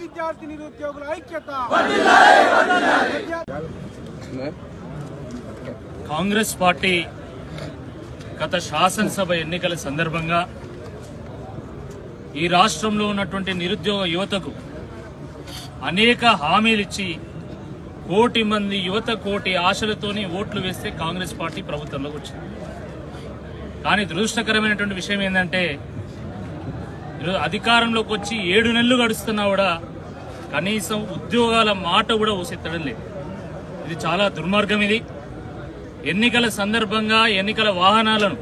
విద్యార్థి నిరుద్యోగుల ఐక్యత. కాంగ్రెస్ పార్టీ గత శాసనసభ ఎన్నికల సందర్భంగా ఈ రాష్ట్రంలో ఉన్నటువంటి నిరుద్యోగ యువతకు అనేక హామీలు ఇచ్చి కోటి మంది యువత కోటి ఆశలతోనే ఓట్లు వేస్తే కాంగ్రెస్ పార్టీ ప్రభుత్వంలోకి వచ్చింది. కానీ దురదృష్టకరమైనటువంటి విషయం ఏంటంటే ఈరోజు అధికారంలోకి వచ్చి 7 నెలలు గడుస్తున్నా కూడా కనీసం ఉద్యోగాల మాట కూడా ఊసెత్తడం లేదు. ఇది చాలా దుర్మార్గం. ఇది ఎన్నికల సందర్భంగా ఎన్నికల వాహనాలను,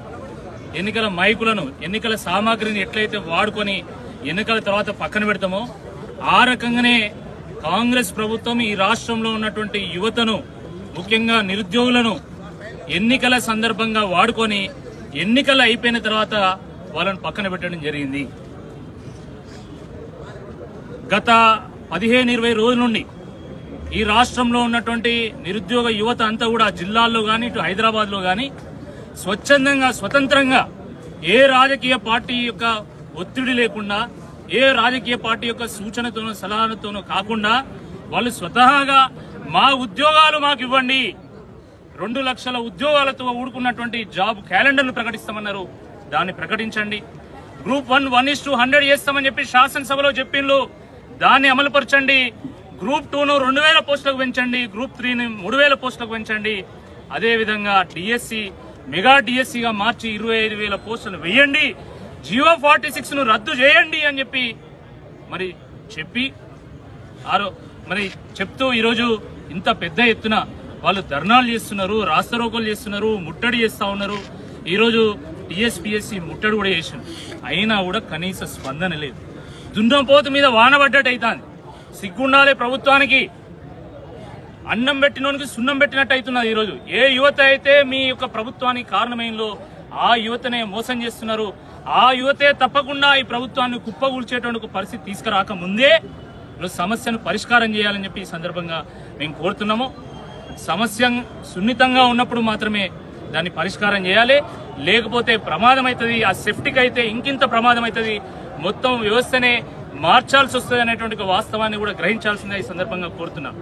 ఎన్నికల మైకులను, ఎన్నికల సామాగ్రిని ఎట్లయితే వాడుకొని ఎన్నికల తర్వాత పక్కన పెడతామో ఆ రకంగానే కాంగ్రెస్ ప్రభుత్వం ఈ రాష్ట్రంలో ఉన్నటువంటి యువతను, ముఖ్యంగా నిరుద్యోగులను ఎన్నికల సందర్భంగా వాడుకొని ఎన్నికలు అయిపోయిన తర్వాత వాళ్ళను పక్కన పెట్టడం జరిగింది. గత 15-20 రోజుల నుండి ఈ రాష్ట్రంలో ఉన్నటువంటి నిరుద్యోగ యువత అంతా కూడా జిల్లాల్లో కానీ ఇటు హైదరాబాద్లో కానీ స్వచ్ఛందంగా స్వతంత్రంగా ఏ రాజకీయ పార్టీ యొక్క ఒత్తిడి లేకుండా, ఏ రాజకీయ పార్టీ యొక్క సూచనతోనో సలహాలతోనో కాకుండా వాళ్ళు స్వతహాగా మా ఉద్యోగాలు మాకు ఇవ్వండి, 2 లక్షల ఉద్యోగాలతో ఊడుకున్నటువంటి జాబ్ క్యాలెండర్ను ప్రకటిస్తామన్నారు. దాన్ని ప్రకటించండి. గ్రూప్ 1:100 చేస్తామని చెప్పి శాసనసభలో చెప్పిండ్రు, దాన్ని అమలుపరచండి. గ్రూప్ 2ను 2000 పోస్టులకు పెంచండి, గ్రూప్ 3ని 3000 పోస్టులకు పెంచండి. అదేవిధంగా డిఎస్సి మెగా డిఎస్సిగా మార్చి 25,000 పోస్టులు వేయండి, జియో 46ను రద్దు చేయండి అని చెప్పి చెప్తూ ఈరోజు ఇంత పెద్ద ఎత్తున వాళ్ళు ధర్నాలు చేస్తున్నారు, రాస్తారోకోలు చేస్తున్నారు, ముట్టడి చేస్తా ఉన్నారు. ఈరోజు టీఎస్పీఎస్సీ ముట్టడి కూడా చేసింది, అయినా కూడా కనీస స్పందన లేదు. దున్నపోతు మీద వానబడ్డట్టు అవుతుంది. సిగ్గుండాలి ప్రభుత్వానికి. అన్నం పెట్టినోనికి సున్నం పెట్టినట్టు అవుతున్నది. ఈరోజు ఏ యువత అయితే మీ యొక్క ప్రభుత్వానికి కారణమైందో ఆ యువతనే మోసం చేస్తున్నారు. ఆ యువతే తప్పకుండా ఈ ప్రభుత్వాన్ని కుప్పగూల్చేటువంటి పరిస్థితి తీసుకురాక ముందే సమస్యను పరిష్కారం చేయాలని చెప్పి ఈ సందర్భంగా మేము కోరుతున్నాము. సమస్య సున్నితంగా ఉన్నప్పుడు మాత్రమే దాన్ని పరిష్కారం చేయాలి, లేకపోతే ప్రమాదం అవుతుంది. ఆ సేఫ్టీకి అయితే ఇంకింత ప్రమాదం అవుతుంది. మొత్తం వ్యవస్థనే మార్చాల్సి వస్తుంది అనేటువంటి వాస్తవాన్ని కూడా గ్రహించాల్సిందే ఈ సందర్భంగా కోరుతున్నాం.